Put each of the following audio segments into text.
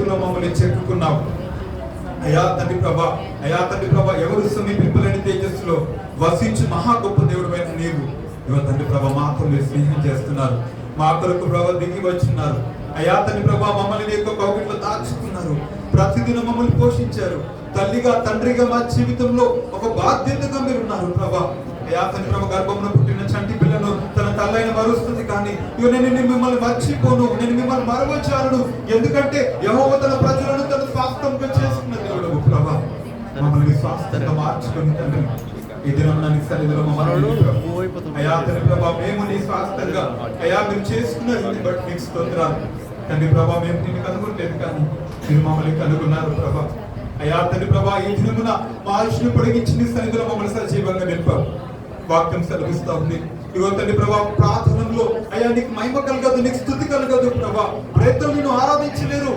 చేతుల్లో మమ్మల్ని చెక్కుకున్నావు అయా తండ్రి ప్రభా ఎవరు సమీపింపలేని తేజస్సులో వసించు మహా గొప్ప దేవుడైన నీవు ఇవ తండ్రి ప్రభా మాతో మీరు స్నేహం చేస్తున్నారు, మా కొరకు ప్రభా దిగి వచ్చిన్నారు అయా తండ్రి ప్రభా మమ్మల్ని నీ యొక్క కౌగిట్లో దాచుకున్నారు, ప్రతిదిన మమ్మల్ని పోషించారు, తల్లిగా తండ్రిగా మా జీవితంలో ఒక బాధ్యతగా మీరు ఉన్నారు ప్రభా అయా తండ్రి ప్రభా గర్భంలో పుట్టిన చంటి పిల్లను తన తల్లైన మరుస్తుంది కానీ నేను మిమ్మల్ని మర్చిపోను, నేను మిమ్మల్ని మరవచాలను, ఎందుకంటే యెహోవా తన ప్రజలను తన స్వాస్థ్యంగా చేసుకున్న దేవుడు ప్రభా మమ్మల్ని స్వాస్థ్యంగా మార్చుకుని తండ్రి ఈ దినం నీ సన్నిధిలో మమ్మల్ని అయా తండ్రి ప్రభా మేము నీ స్వాస్థ్యంగా అయా మీరు చేసుకున్నది బట్టి నీకు స్తోత్రాలు తండ్రి ప్రభా మేము నిన్ను కనుగొనలేదు కానీ మీరు మమ్మల్ని కనుగొన్నారు ప్రభా అయా తండ్రి ప్రభా ఈ దినమున మా ఆయుష్ను పొడిగించి నీ సన్నిధిలో మమ్మల్ని సజీవంగా నిలిపావు, వాక్యం సెలవిస్తా ఉంది ఇగో తండ్రి ప్రభా ప్రార్థనలో అయా నీకు మహిమ కలగదు, నీకు స్తుతి కలగదు ప్రభా, ప్రయత్నం నిన్ను ఆరాధించలేరు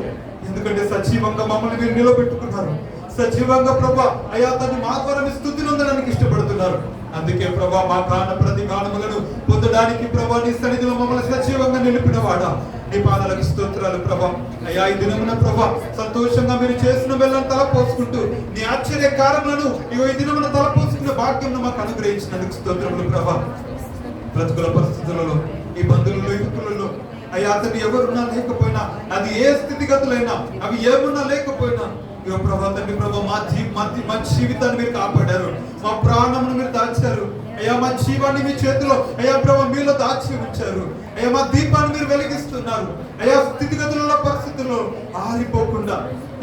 ఎందుకంటే సజీవంగా మమ్మల్ని మీరు నిలబెట్టుకున్నారు, సజీవంగా ప్రభా అయా తండ్రి మా ద్వారా మీ స్తుతిని పొందడానికి ఇష్టపడుతున్నారు, అందుకే ప్రభా మా ప్రాణ ప్రతి గానములను పొందడానికి ప్రభా నీ సన్నిధిలో మమ్మల్ని సజీవంగా నిలిపిన వాడా నీ పాదాలకు స్తోత్రాలు ప్రభా అయా ఈ దినమున ప్రభా సంతోషంగా మీరు చేసిన వెళ్ళని తలపోసుకుంటూ నీ ఆశ్చర్య కారణలను ఇగో ఈ దినమున తలపోసుకున్న భాగ్యం మాకు అనుగ్రహించినందుకు స్తోత్రములు ప్రభా బ్రతుకుల పరిస్థితులలో ఈ బంధువులలో ఇరుకులలో అయ్యా అతను ఎవరున్నా లేకపోయినా అది ఏ స్థితిగతులైనా అవి ఏమున్నా లేకపోయినా ఇగో ప్రభా తండ్రి ప్రభా మా జీవితాన్ని మీరు కాపాడారు, మా ప్రాణమును మీరు దాచారు అయ్యా, మా జీవాన్ని మీ చేతిలో అయ్యా ప్రభా మీలో దాచి ఉంచారు అయ్యా, మా దీపాన్ని మీరు వెలిగిస్తున్నారు అయ్యా, స్థితిగతులలో పరిస్థితుల్లో ఆరిపోకుండా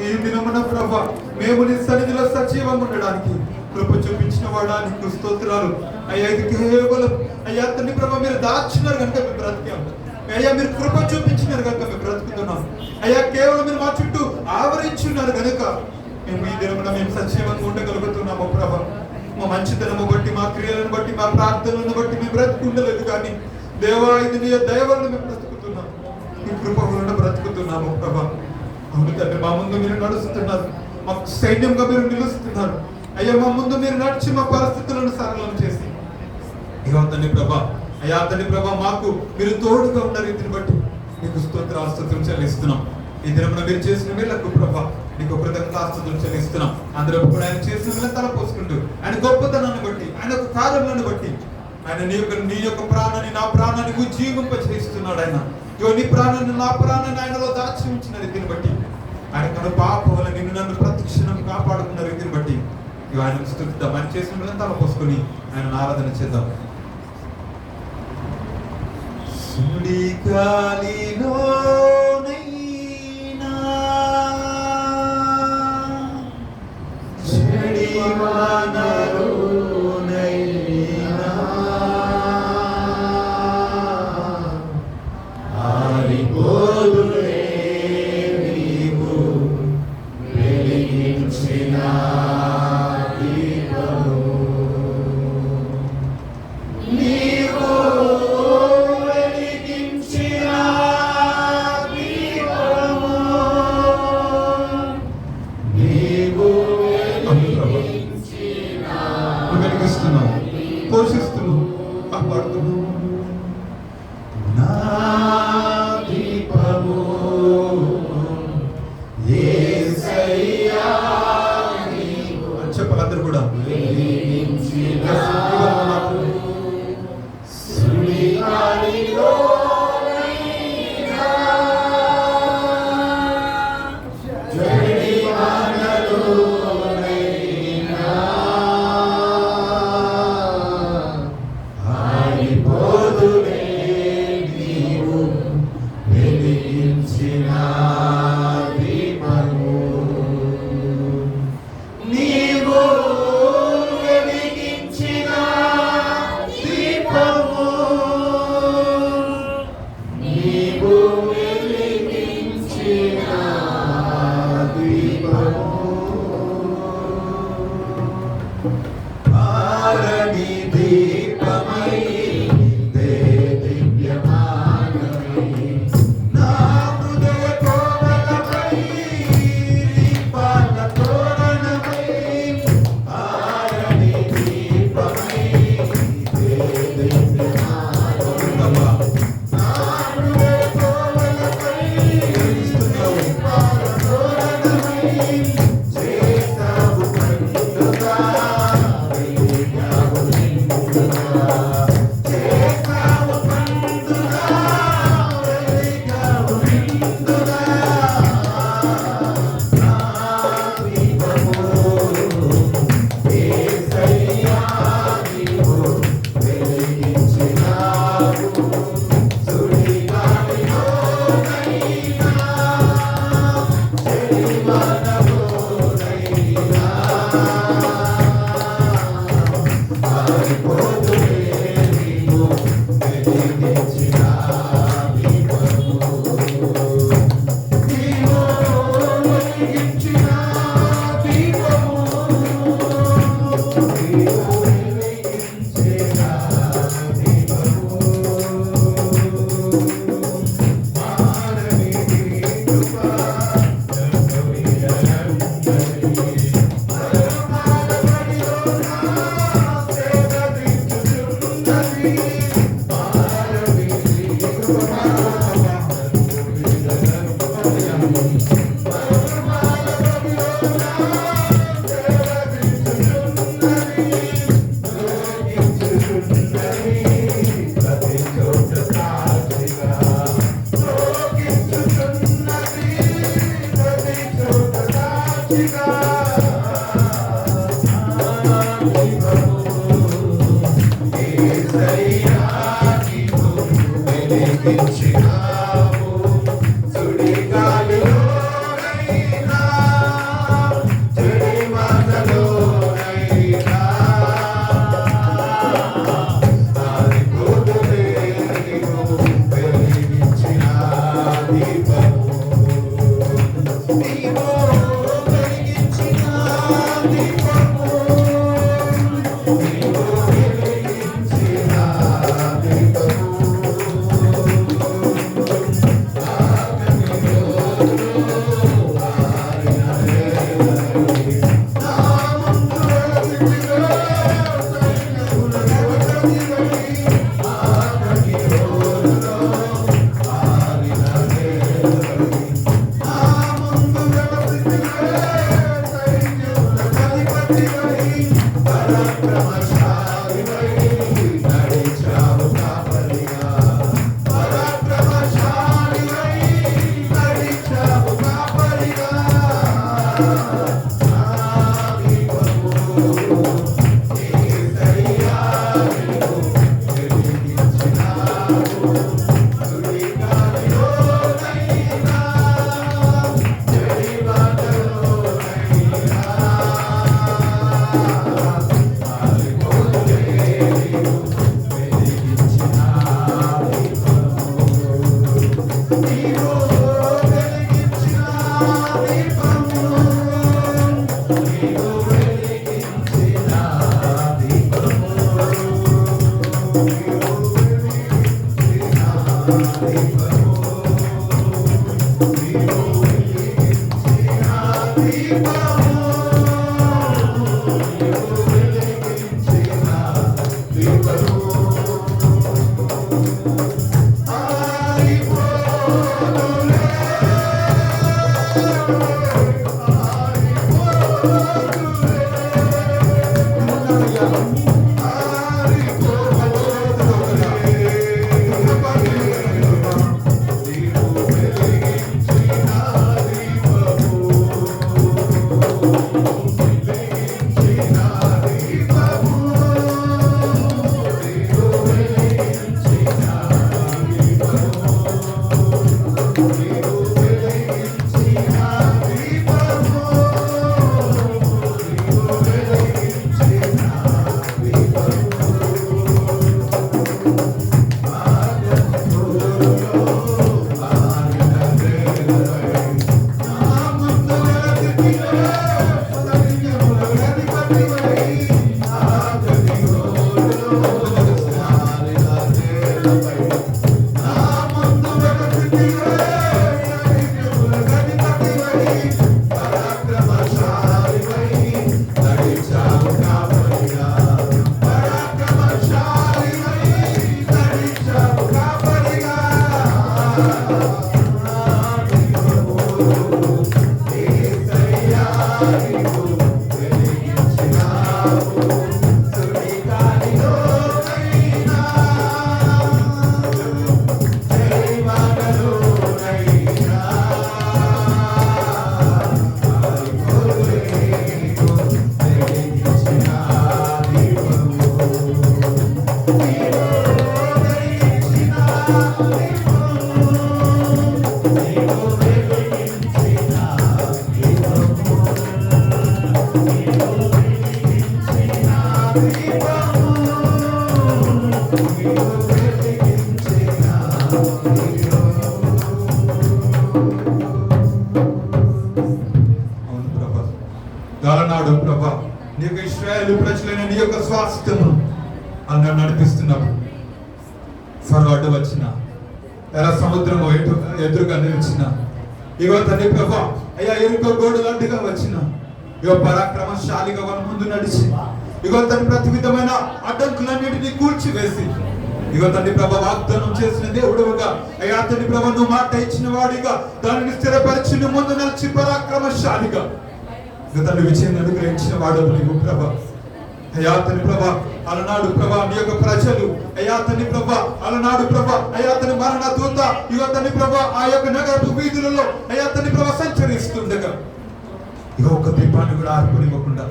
ఈ దినమున ప్రభా మేము నీ సన్నిధిలో సజీవంగా ఉండడానికి కృప చూపించిన వాడా నీకు స్తోత్రాలు అయ్యా, ఇది కేవలం అయ్యా తండ్రి ప్రభా మీరు దాచినారు కనుక మేము బ్రతికాం అయ్యా, మీరు కృప చూపించినారు కనుక మేము బ్రతుకుతున్నాం అయ్యా, కేవలం మీరు మా చుట్టూ ఆవరించున్నారు కనుక మేము ఈ దినమున మేము సజీవంగా ఉండగలుగుతున్నాము ప్రభా, మా మంచితనము బట్టి మా క్రియలను బట్టి మా ప్రార్థనలను బట్టి మేము బ్రతుకుండలేదు కానీ దేవా ఇది నీ దయ వలన మేము బ్రతుకుతున్నాం, నీ కృప వలన బ్రతుకుతున్నాము ప్రభా. అవును తండ్రి మా ముందు మీరు నడుస్తున్నారు, మాకు సైన్యంగా మీరు నిలుస్తున్నారు అయ్యా, మా ముందు మీరు నడిచి మా పరిస్థితులను సరళం చేసి ఇగో తండ్రి ప్రభా అయ్యా తండ్రి ప్రభా మాకు మీరు తోడుగా ఉన్న రీతిని బట్టి నీకు స్తోత్రాస్తుతులు చెల్లిస్తున్నాం, ఈ దినమున మీరు చేసిన వేళకు ప్రభా నీకు కృతజ్ఞతాస్తుతులు చెల్లిస్తున్నాం, అందరూ కూడా ఆయన చేసిన వేళ తలపోసుకుంటూ ఆయన గొప్పతనాన్ని బట్టి ఆయన యొక్క కార్యములను బట్టి ఆయన నీ యొక్క ప్రాణాన్ని నా ప్రాణాన్ని ఉజ్జీవింప చేస్తున్నాడు ఆయన, నీ ప్రాణాన్ని నా ప్రాణాన్ని ఆయనలో దాచి ఉంచిన రీతిని బట్టి ఆయన తన పాపం వల్ల నిన్ను నన్ను ప్రతిక్షణం కాపాడుకున్న రీతిని బట్టి ఆయన స్తుతిద్దాం, ఆయన చేసిన వేళ తలపోసుకొని ఆయన ఆరాధన చేద్దాం. సుడి గాలిలోనైనా చెడి వానలోనైనా ఆరిపోదులే నీవు వెలిగించిన దీపము, నీవు పోషిస్తున్నావు, కాపాడుతున్నావు. నా దీపము యేసయ్యా నీవు అని చెప్పాలి అందరూ కూడా. అలనాడు ప్రభా నీ యొక్క ఇశ్రాయేలు ప్రజలైన నీ యొక్క స్వాస్థ్యము అన్న నడిపిస్తున్నప్పుడు ఫరో అడ్డు వచ్చిన ఎర్ర సముద్రము ఎదురుగా నిలిచిన ఇగో తండ్రి ప్రభా అయ్యా ఎరుక గోడలు అడ్డుగా వచ్చిన ఇగో పరాక్రమశాలిగా వాళ్ళ ముందు నడిచి ఇగో తన ప్రతి విధమైన అడ్డంకులన్నిటినీ కూల్చివేసి ఇగో తండ్రి ప్రభా వాగ్దానం చేసిన దేవుడుగా అయ్యా తండ్రి ప్రభా నువ్వు మాట ఇచ్చిన వాడిగా దానిని స్థిరపరిచి నువ్వు ముందు నిలిచి పరాక్రమశాలిగా ఇగో తండ్రి విజయాన్ని అనుగ్రహించిన వాడు నీవు ప్రభా. అయ్యా తండ్రి ప్రభా అలనాడు ప్రభా నీ యొక్క ప్రజలు అయ్యా తండ్రి ప్రభా అలనాడు ప్రభా అయ్యా తండ్రి మరణ దూత ఇగో తండ్రి ప్రభా ఆ యొక్క నగరపు వీధులలో అయ్యా తండ్రి ప్రభా సంచరిస్తుండగా ఇక ఒక దీపాన్ని కూడా ఆర్పనివ్వకుండా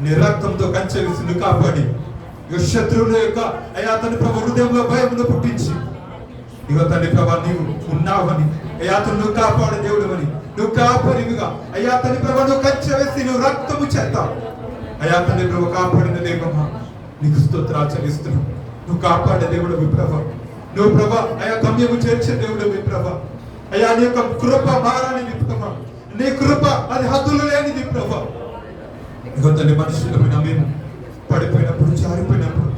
నీ రక్తంతో కంచె వేసి కాపాడి ఇక శత్రువుల యొక్క అయ్యా తండ్రి ప్రభా హృదయంలో భయమును పుట్టించి ఇక తండ్రి ప్రభా నీవు ఉన్నావని అయ్యా తండ్రి నువ్వు కాపాడే దేవుడు అని నువ్వు కాపాడివిగా అయ్యా తండ్రి ప్రభా నువ్వు కంచె వేసి నువ్వు రక్తము చేత అయ్యా తండ్రి ప్రభా కాపాడిన దేవమ్మా నీకు స్తోత్రాలు చెల్లిస్తున్నావు. నువ్వు కాపాడే దేవుడు విప్రభ, నువ్వు ప్రభా అయ్యా గమ్యము చేర్చే దేవుడు విప్రభ. అయ్యా నీ యొక్క కృప మారాని విప్రభ, నీ కృప అది హద్దులు లేనిది ప్రభా. ఇక తండ్రి మనుషులమైన మేము పడిపోయినప్పుడు జారిపోయినప్పుడు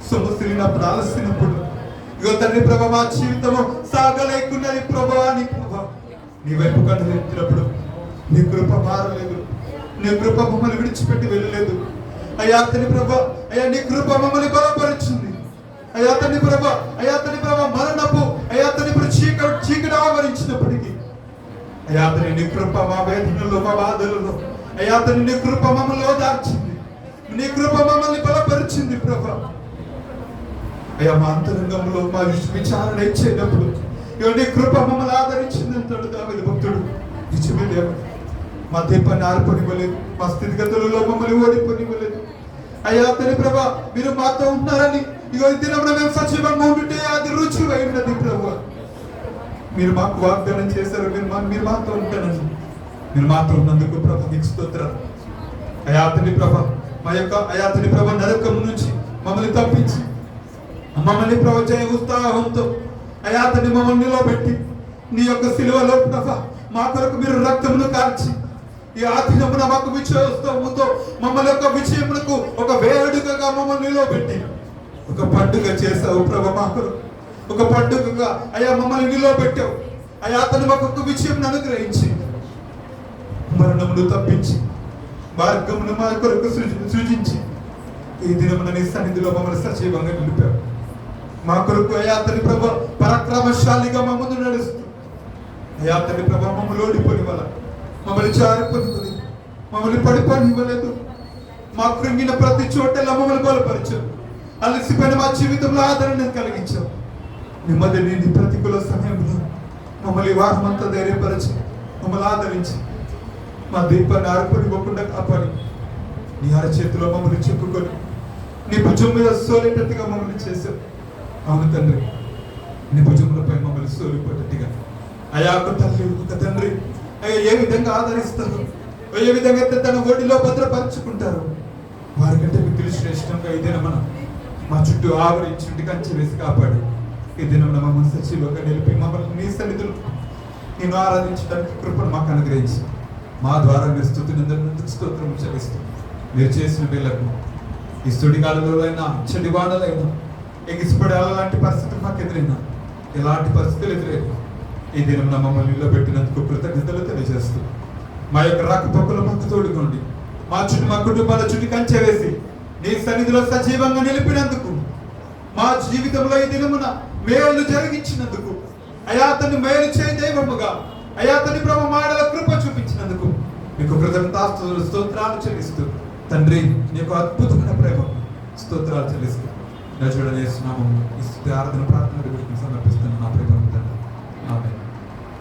సొమ్ముసినప్పుడు ఆలసినప్పుడు ఇక తండ్రి ప్రభా మా జీవితము సాగలేకున్నది ప్రభా నీ ప్రభా నీ వైపు కన్ను ఎత్తినప్పుడు నీ కృప మారలేదు, నీ కృప మమ్మల్ని విడిచిపెట్టి వెళ్ళలేదు. అయ్యా తండ్రి ప్రభా అయ్యా నీ కృప మమ్మల్ని బలపరిచింది. అయ్యా తండ్రి ప్రభా అయ్యా తండ్రి ప్రభా మరణపు అయ్యా తండ్రి ప్రభా చీకటి ఆవరించినప్పటికీ అయ్యా తండ్రి నీ కృప మా వేదనలో మా బాధలలో అయ్యా తండ్రి నీ కృప మమ్మల్ని ఓదార్చింది, నీ కృప మమ్మల్ని బలపరిచింది ప్రభా. అయ్యా మా అంతరంగంలో మా విచారణ ఇచ్చేటప్పుడు నీ కృప మమ్మల్ని ఆదరించింది అంటాడు దావీదు భక్తుడు. నిజమే దేవ, మా దీపాన్ని ఆర్పనివ్వలేదు, మా స్థితిగతులలో మమ్మల్ని ఓడిపోనివ్వలేదు. అయ్యా తండ్రి ప్రభా మీరు మాతో ఉన్నారని ఇగో ఈ దినమున మేము సజీవంగా ఉంటే అది రుచి అయినది ప్రభా. మీరు మాకు వాగ్దానం చేశారు, మీరు మాతో ఉంటానని, మీరు మాతో ఉన్నందుకు ప్రభా నీకు స్తోత్రాలు. అయ్యా తండ్రి ప్రభా మా యొక్క అయ్యా తండ్రి ప్రభా నరకం నుంచి మమ్మల్ని తప్పించి మమ్మల్ని ప్రభా జయ ఉత్సాహంతో అయ్యా తండ్రి మమ్మల్ని నిలబెట్టి నీ యొక్క సిలువలో ప్రభా మా కొరకు మీరు రక్తమును కార్చి ఈ ఆదినమున మాకు విజయోత్సవముతో మమ్మల్ని యొక్క విజయమునకు ఒక వేడుకగా మమ్మల్ని నిలబెట్టి ఒక పండుగ చేసావు ప్రభా. మా కొరకు ఒక పండుగగా అయ్యా మమ్మల్ని నిలబెట్టావు. అయ్యా అతను మాకు ఒక విజయం అనుగ్రహించి మరణమును తప్పించి మార్గమును మా కొరకు సృజించి ఈ దినమున నీ సన్నిధిలో మమ్మల్ని సజీవంగా నిలిపావు. మా కొరకు అయ్యా తండ్రి ప్రభా పరాక్రమశాలిగా మా ముందు నడుస్తూ అయ్యా తండ్రి ప్రభా మమ్మల్ని ఓడిపోనివ్వాల, మమ్మల్ని జారిపోనివ్వలేదు, మమ్మల్ని పడిపోనివ్వలేదు. మా కృంగిన ప్రతి చోటలా మమ్మల్ని బలపరిచావు. అలసిపోయిన మా జీవితంలో ఆదరణ కలిగించావు. నెమ్మది నీ ప్రతికూల సమయంలో మమ్మల్ని వారమంతా ధైర్యపరిచి మమ్మల్ని ఆదరించి మా దీపాన్ని ఆరిపోనివ్వకుండా కాపాడి నీ అరచేతిలో మమ్మల్ని చెప్పుకొని నీ భుజం మీద సోలేటట్టుగా మమ్మల్ని చేశావు. అవును తండ్రి, నీ భుజములపై మమ్మల్ని సోలిపోయేట్టుగా అయ్యా ఒక తల్లి ఒక తండ్రి అయ్యా ఏ విధంగా ఆదరిస్తారు, ఏ విధంగా తన ఒడిలో భద్రపరుచుకుంటారు, వారికంటే మిక్కిలి శ్రేష్టంగా ఈ దినమున మా చుట్టూ ఆవరించి కంచి వేసి కాపాడి ఈ దినమున మమ్మల్ని సజీవంగా నిలిపి మమ్మల్ని నీ సన్నిధులు నేను ఆరాధించడానికి కృపను మాకు అనుగ్రహించి మా ద్వారా మీరు స్తుతినందుకు స్తోత్రం చెల్లిస్తూ మీరు చేసిన వీళ్ళకు ఈ సుడిగాలలో అయినా చెడివాడలైనా ఎగిసిపడే అలాంటి పరిస్థితులు మాకు ఎదురైనా ఎలాంటి పరిస్థితులు ఎదురైనా ఈ దినం మమ్మల్ని నిలబెట్టినందుకు కృతజ్ఞతలు తెలియజేస్తూ మా యొక్క రాకపోకలు మాకు తోడుకోండి. మా కుటుంబాల చుట్టూ కంచె వేసి నీ సన్నిధిలో సజీవంగా నిలిపినందుకు, మా జీవితంలో ఈ దినమున మేలు జరిగించినందుకు, అయ్యా అతన్ని మేలు చేయ దైవముగా అయ్యా అతని ప్రభు మాటల కృప చూపించినందుకు మీకు కృతజ్ఞతాస్తుతులు స్తోత్రాలు చెల్లిస్తూ తండ్రి నీ యొక్క అద్భుతమైన ప్రేమ స్తోత్రాలు చెల్లిస్తూ చూడలేస్తున్నాము. ఈ ఆరాధన ప్రార్థన